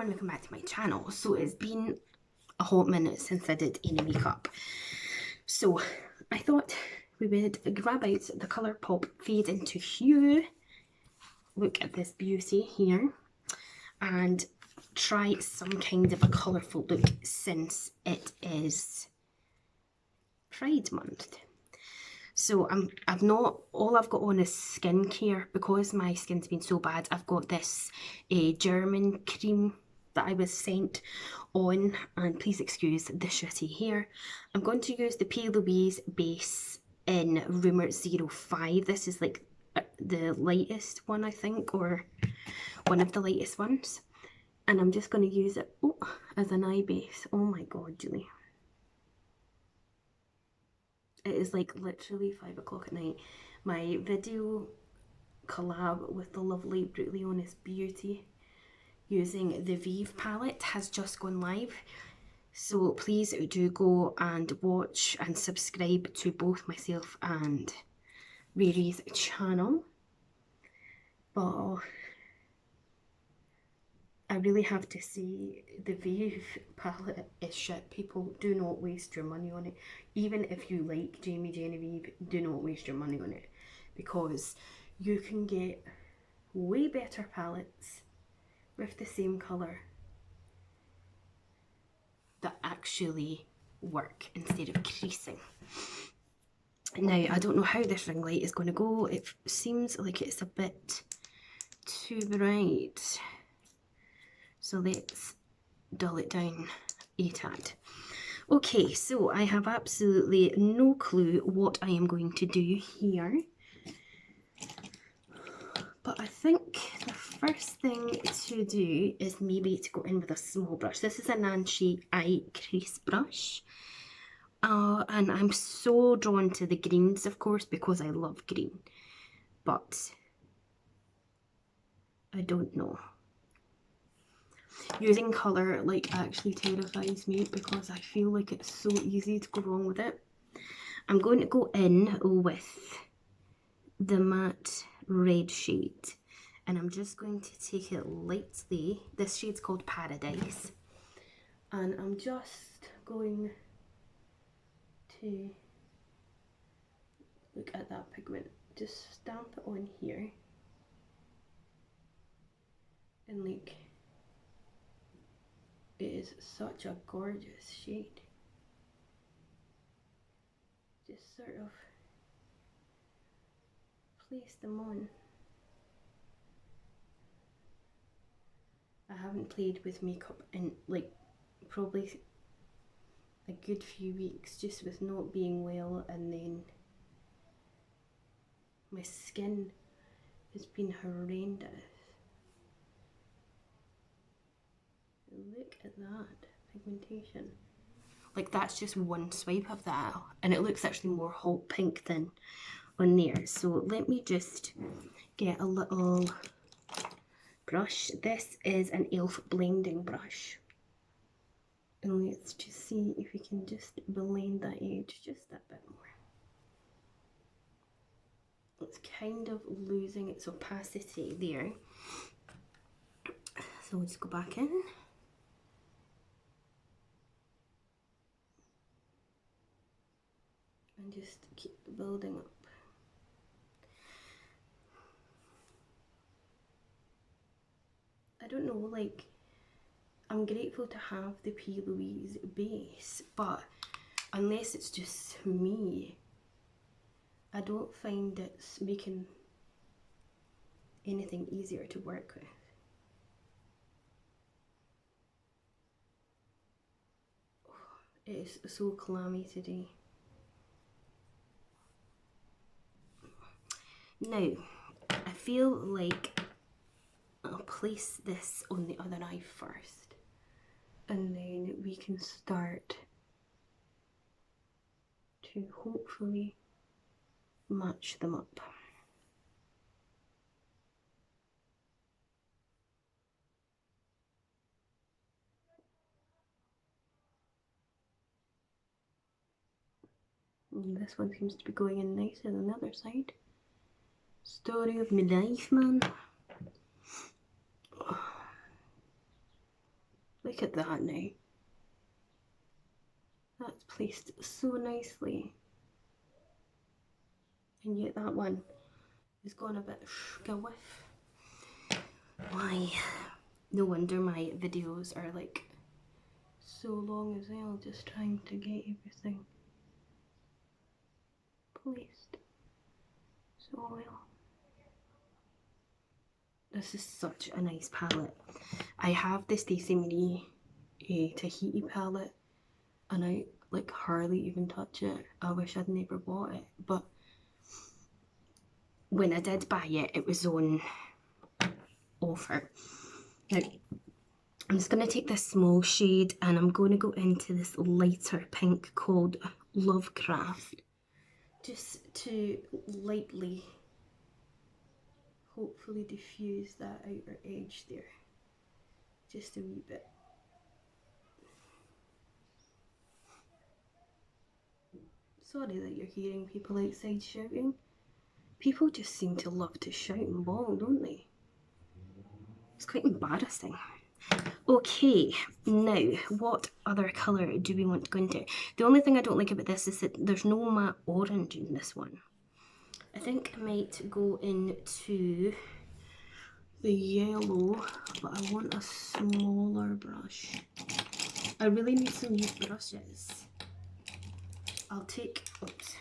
everyone, welcome back to my channel. So it's been a hot minute since I did any makeup. So I thought we would grab out the Colourpop Fade into Hue. Look at this beauty here. And try some kind of a colourful look since it is Pride Month. So all I've got on is skincare because my skin's been so bad. I've got this German cream that I was sent on, and please excuse the shitty hair. I'm going to use the P. Louise base in Rumour 05. This is like the lightest one, I think, or one of the lightest ones. And I'm just going to use it as an eye base. Oh my god, Julie. It is like literally 5 o'clock at night. My video collab with the lovely Brutally Honest Beauty using the Vive palette has just gone live. So please do go and watch and subscribe to both myself and Riri's channel. But I really have to say the Vive palette is shit. People, do not waste your money on it. Even if you like Jamie Genevieve, do not waste your money on it, because you can get way better palettes with the same colour that actually work instead of creasing. Now, I don't know how this ring light is going to go. It seems like it's a bit too bright. So let's dull it down a tad. Okay, so I have absolutely no clue what I am going to do here. But I think the first thing to do is maybe to go in with a small brush. This is a Nancy Eye Crease brush. And I'm so drawn to the greens, of course, because I love green. But I don't know. Using colour like actually terrifies me because I feel like it's so easy to go wrong with it. I'm going to go in with the matte red shade, and I'm just going to take it lightly. This shade's called Paradise, and I'm just going to look at that pigment, just stamp it on here, and like, it is such a gorgeous shade. Just sort of place them on. I haven't played with makeup in like probably a good few weeks, just with not being well, and then my skin has been horrendous. Look at that pigmentation. Like, that's just one swipe of that, and it looks actually more hot pink than on there. So let me just get a little brush. This is an e.l.f. blending brush, and let's just see if we can just blend that edge just a bit more. It's kind of losing its opacity there, so we'll just go back in. And just keep building up. I don't know, like, I'm grateful to have the P. Louise base, but unless it's just me, I don't find it's making anything easier to work with. It is so clammy today. Now, I feel like I'll place this on the other eye first, and then we can start to hopefully match them up. And this one seems to be going in nicer than the other side. Story of my life, man. Look at that now. That's placed so nicely. And yet that one has gone a bit whiff. Why? No wonder my videos are like so long as well, just trying to get everything placed so well. This is such a nice palette. I have the Stacey Marie Tahiti palette and I like hardly even touch it. I wish I'd never bought it, but when I did buy it, it was on offer. Now, I'm just going to take this small shade and I'm going to go into this lighter pink called Lovecraft, just to lightly, hopefully diffuse that outer edge there, just a wee bit. Sorry that you're hearing people outside shouting. People just seem to love to shout and bawl, don't they? It's quite embarrassing. Okay, now what other colour do we want to go into? The only thing I don't like about this is that there's no matte orange in this one. I think I might go into the yellow, but I want a smaller brush. I really need some new brushes. I'll take, oops.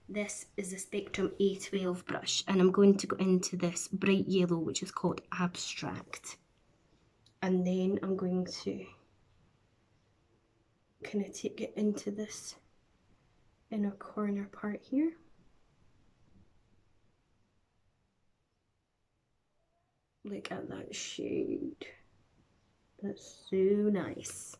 This is a Spectrum A12 brush and I'm going to go into this bright yellow which is called Abstract. And then I'm going to kind of take it into this inner corner part here. Look at that shade. That's so nice.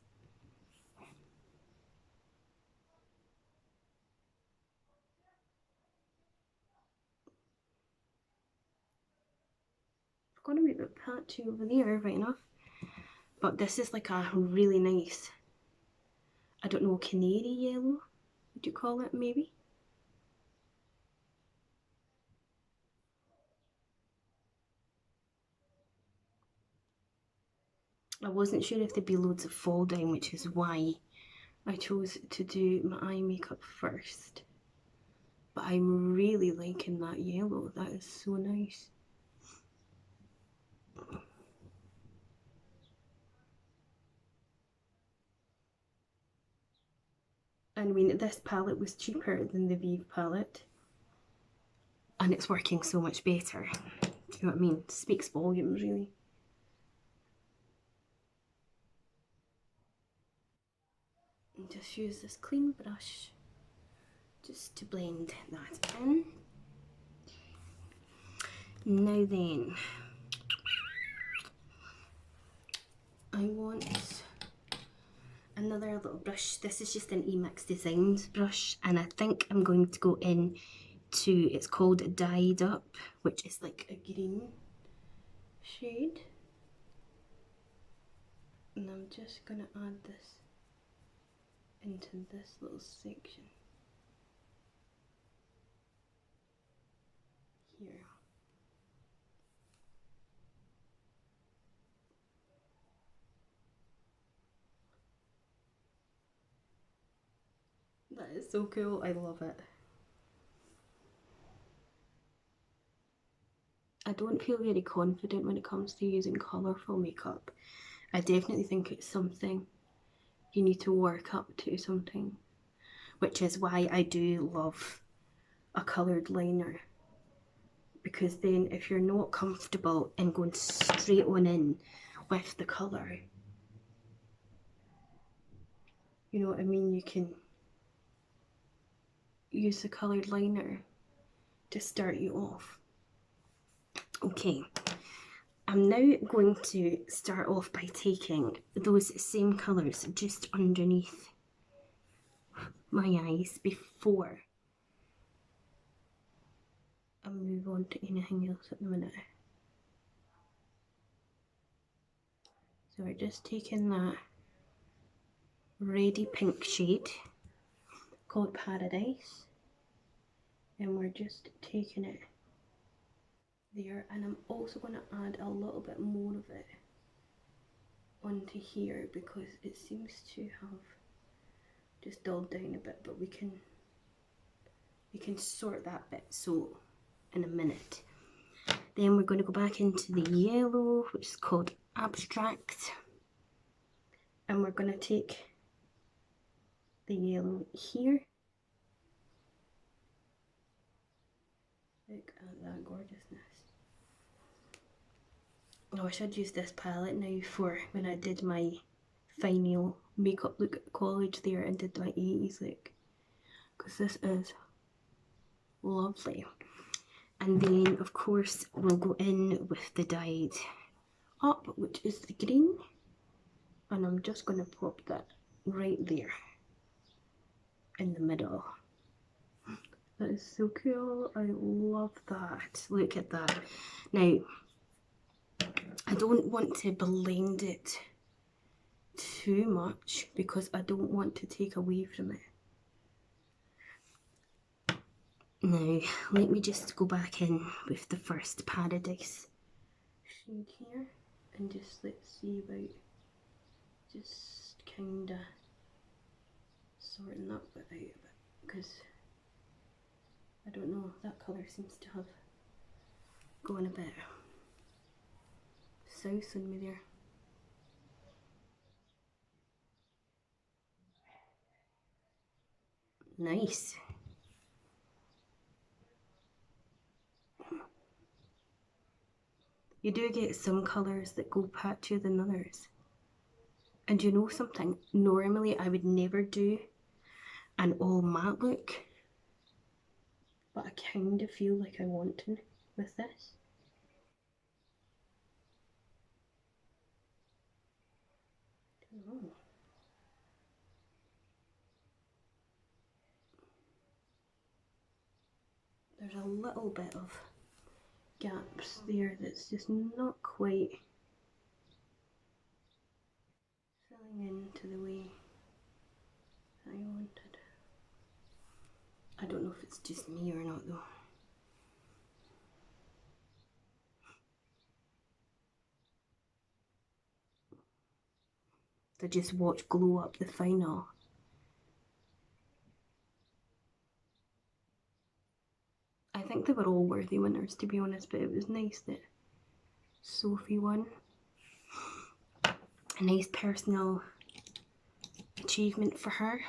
I've got a wee bit patchy over there, right enough. But this is like a really nice, I don't know, canary yellow, would you call it maybe? I wasn't sure if there'd be loads of fall down, which is why I chose to do my eye makeup first. But I'm really liking that yellow, that is so nice. I mean, this palette was cheaper than the Vive palette. And it's working so much better. Do you know what I mean? It speaks volumes, really. And just use this clean brush just to blend that in. Now then, I want another little brush. This is just an Emix Designs brush and I think I'm going to go in to, it's called Dyed Up, which is like a green shade. And I'm just going to add this into this little section here. That is so cool, I love it. I don't feel very confident when it comes to using colourful makeup. I definitely think it's something you need to work up to sometimes, which is why I do love a coloured liner, because then if you're not comfortable in going straight on in with the colour, you know what I mean, you can use the coloured liner to start you off. Okay, I'm now going to start off by taking those same colours just underneath my eyes before I move on to anything else at the minute. So we're just taking that reddy pink shade called Paradise and we're just taking it there, and I'm also going to add a little bit more of it onto here because it seems to have just dulled down a bit, but we can sort that bit so in a minute. Then we're going to go back into the yellow, which is called Abstract, and we're going to take the yellow here. Look at that gorgeousness. I wish I'd used this palette now for when I did my final makeup look at college there and did my 80s look, because this is lovely. And then of course we'll go in with the dyed up, which is the green, and I'm just going to pop that right there in the middle. That is so cool. I love that. Look at that. Now I don't want to blend it too much because I don't want to take away from it. Now let me just go back in with the first Paradise shade here and just let's see about just kinda sorting that bit out a bit, because I don't know, that colour seems to have gone a bit south on me there. Nice. You do get some colours that go patchier than others. And you know something? Normally I would never do an all matte look, but I kind of feel like I want to with this. I don't know. There's a little bit of gaps there that's just not quite filling into the way I wanted. I don't know if it's just me or not though. To just watch Glow Up the final. I think they were all worthy winners, to be honest, but it was nice that Sophie won. A nice personal achievement for her.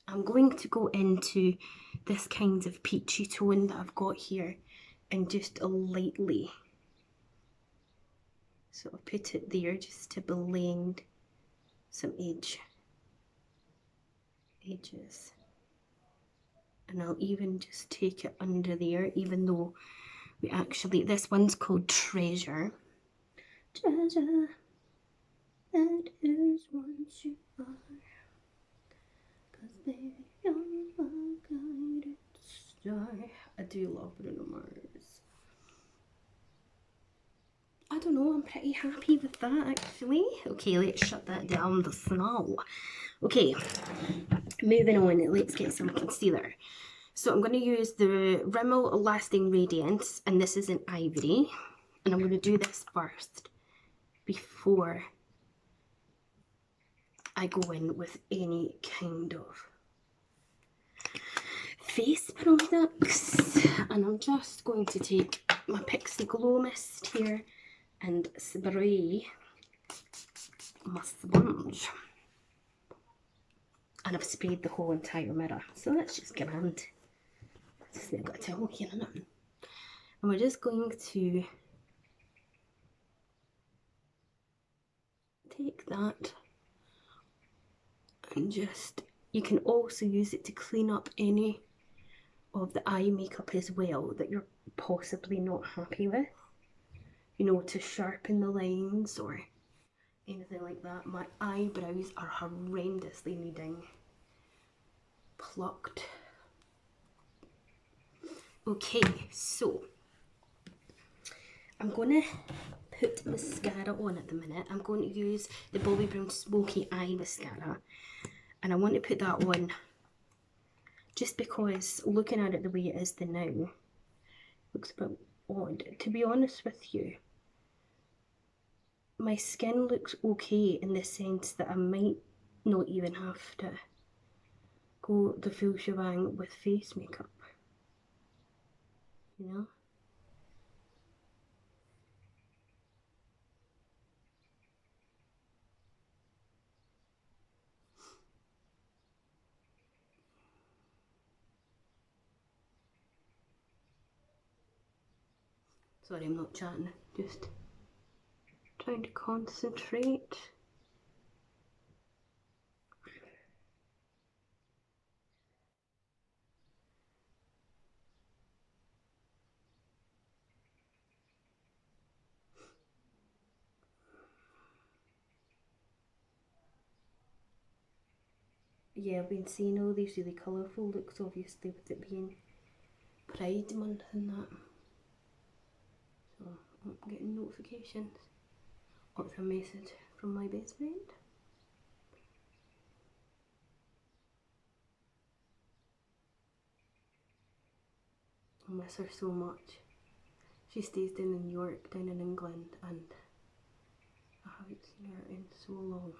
I'm going to go into this kind of peachy tone that I've got here and just lightly sort of put it there just to blend some edges. And I'll even just take it under there, even though we actually, this one's called Treasure. Treasure, that is what you are. 'Cause baby, you're my guided star. I do love Bruno Mars. I don't know, I'm pretty happy with that actually. Okay, let's shut that down, the snow. Okay, moving on, let's get some concealer. So I'm going to use the Rimmel Lasting Radiance, and this is in Ivory. And I'm going to do this first before I go in with any kind of face products. And I'm just going to take my Pixie Glow Mist here and spray my sponge. And I've sprayed the whole entire mirror, so that's just grand. I've got a towel here in it. And we're just going to take that and just, you can also use it to clean up any of the eye makeup as well that you're possibly not happy with. You know, to sharpen the lines or anything like that. My eyebrows are horrendously needing plucked. Okay, so I'm gonna put mascara on at the minute. I'm going to use the Bobbi Brown Smoky Eye Mascara, and I want to put that on just because looking at it the way it is the now looks a bit odd. To be honest with you, my skin looks okay in the sense that I might not even have to go the full shebang with face makeup, you know? Sorry, I'm not chatting, just trying to concentrate. Yeah, I've been seeing all these really colourful looks, obviously, with it being Pride Month and that. So I'm getting notifications. What's a message from my best friend? I miss her so much. She stays down in York, down in England, and I haven't seen her in so long.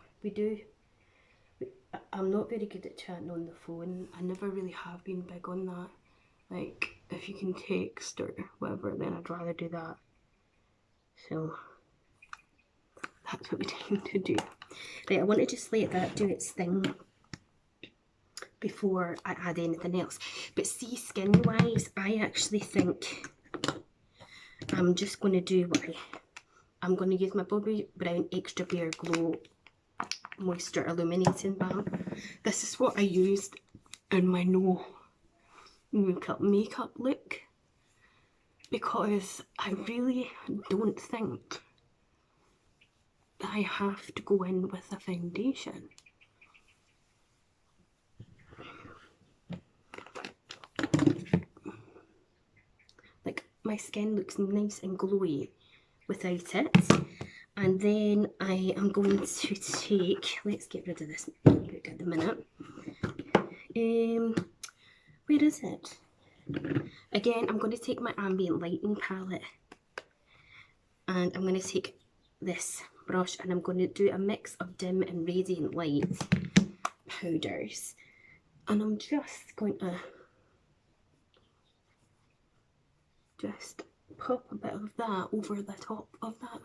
I'm not very good at chatting on the phone. I never really have been big on that. Like, if you can text or whatever, then I'd rather do that. So, that's what we tend to do. Right, I want to just let that do its thing before I add anything else. But see, skin-wise, I actually think I'm just going to do I'm going to use my Bobbi Brown Extra Bare Glow Moisture Illuminating Balm. This is what I used in my no makeup look, because I really don't think that I have to go in with a foundation. Like, my skin looks nice and glowy without it. And then I am going to take, let's get rid of this look at the minute. Where is it? Again, I'm going to take my ambient lighting palette, and I'm going to take this brush, and I'm going to do a mix of dim and radiant light powders, and I'm just going to just pop a bit of that over the top of that.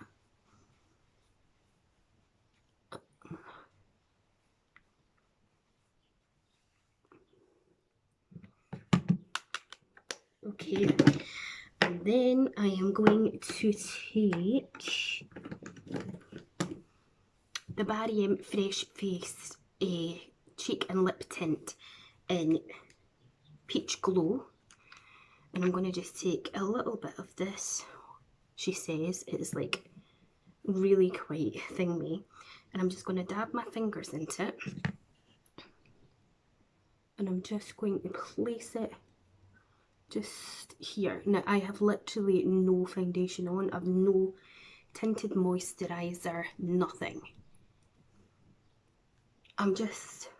Okay, and then I am going to take the Barry M Fresh Face Cheek and Lip Tint in Peach Glow, and I'm going to just take a little bit of this. She says it is like really quite thingy, and I'm just going to dab my fingers into it, and I'm just going to place it just here. Now, I have literally no foundation on. I've no tinted moisturiser, nothing. I'm just,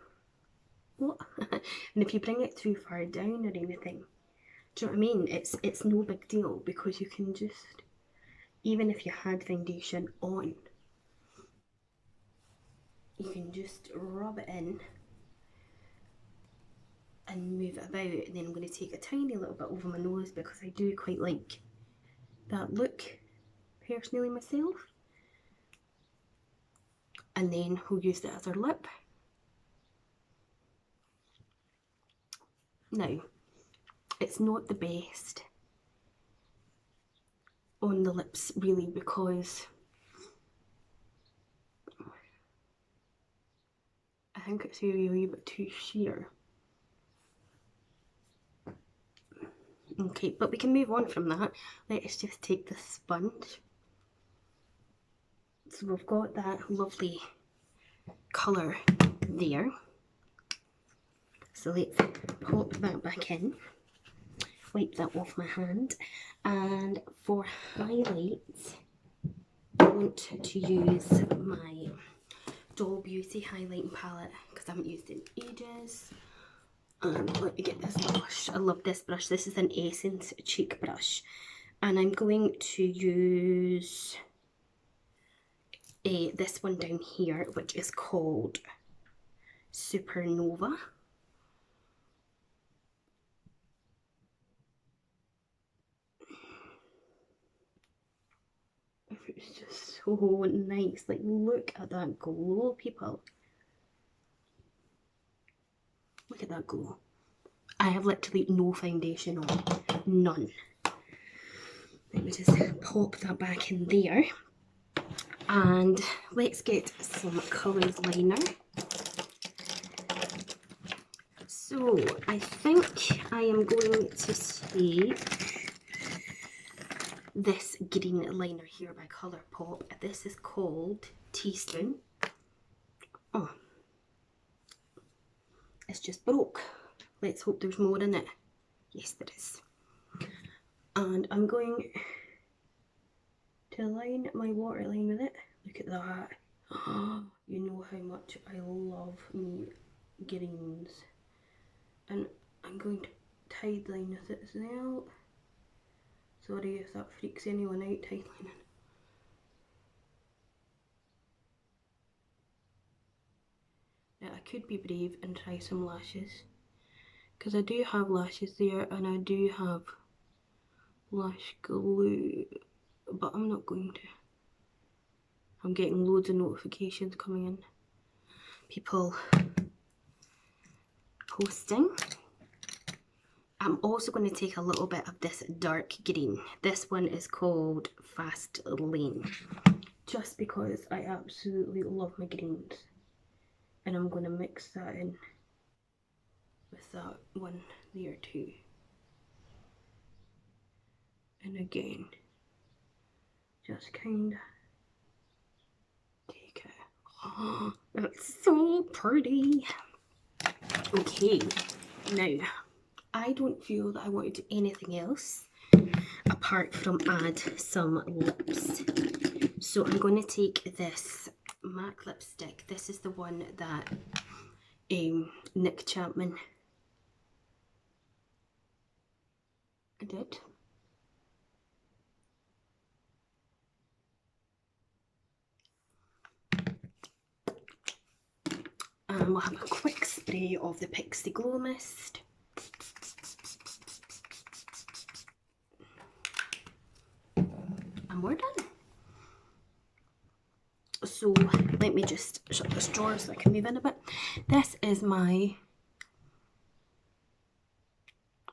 what? And if you bring it too far down or anything, do you know what I mean? It's no big deal, because you can just, even if you had foundation on, you can just rub it in and move it about. And then I'm going to take a tiny little bit over my nose, because I do quite like that look personally myself. And then we'll use the other lip. Now, it's not the best on the lips really, because I think it's a wee bit too sheer. Okay, but we can move on from that. Let's just take the sponge. So we've got that lovely colour there. So let's pop that back in. Wipe that off my hand. And for highlights, I want to use my Doll Beauty highlighting palette, because I haven't used it in ages. And let me get this brush. I love this brush. This is an Essence cheek brush. And I'm going to use this one down here, which is called Supernova. It's just so nice. Like, look at that glow, people. Look at that glow. I have literally no foundation on. None. Let me just pop that back in there. And let's get some colours liner. So I think I am going to take this green liner here by Colourpop. This is called Teaspoon. Oh, it's just broke. Let's hope there's more in it. Yes, there is. And I'm going to line my waterline with it. Look at that. You know how much I love me greens. And I'm going to tide line with it as well. Sorry if that freaks anyone out, tide lining. Now I could be brave and try some lashes, because I do have lashes there and I do have lash glue, but I'm not going to. I'm getting loads of notifications coming in. People posting. I'm also going to take a little bit of this dark green. This one is called Fast Lane, just because I absolutely love my greens. And I'm going to mix that in with that one there too. And again, just kind of take it. Oh, that's so pretty. Okay, now I don't feel that I want to do anything else apart from add some lips. So I'm going to take this MAC lipstick. This is the one that Nick Chapman did. And we'll have a quick spray of the Pixie Glow Mist. And we're done. So let me just shut this drawer so I can move in a bit. This is my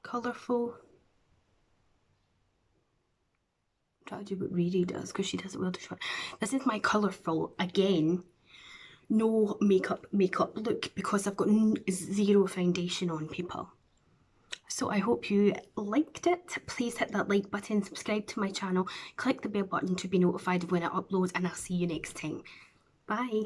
colourful, I'm trying to do what Riri does because she does it well to short. This is my colourful, again, no makeup look, because I've got zero foundation on, people. So I hope you liked it. Please hit that like button, subscribe to my channel, click the bell button to be notified of when I upload, and I'll see you next time. Bye.